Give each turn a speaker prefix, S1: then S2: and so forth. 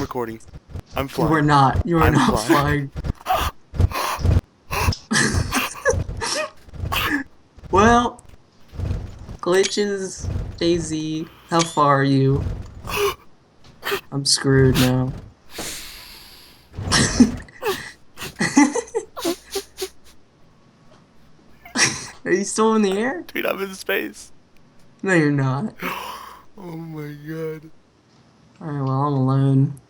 S1: recording. I'm
S2: You are
S1: flying.
S2: not. You are
S1: I'm
S2: not
S1: flying.
S2: flying. Well, glitches, DayZ, how far are you? I'm screwed now. Are you still in the air?
S1: Dude, I'm in space.
S2: No, you're not.
S1: Oh my god.
S2: Alright, well, I'm alone.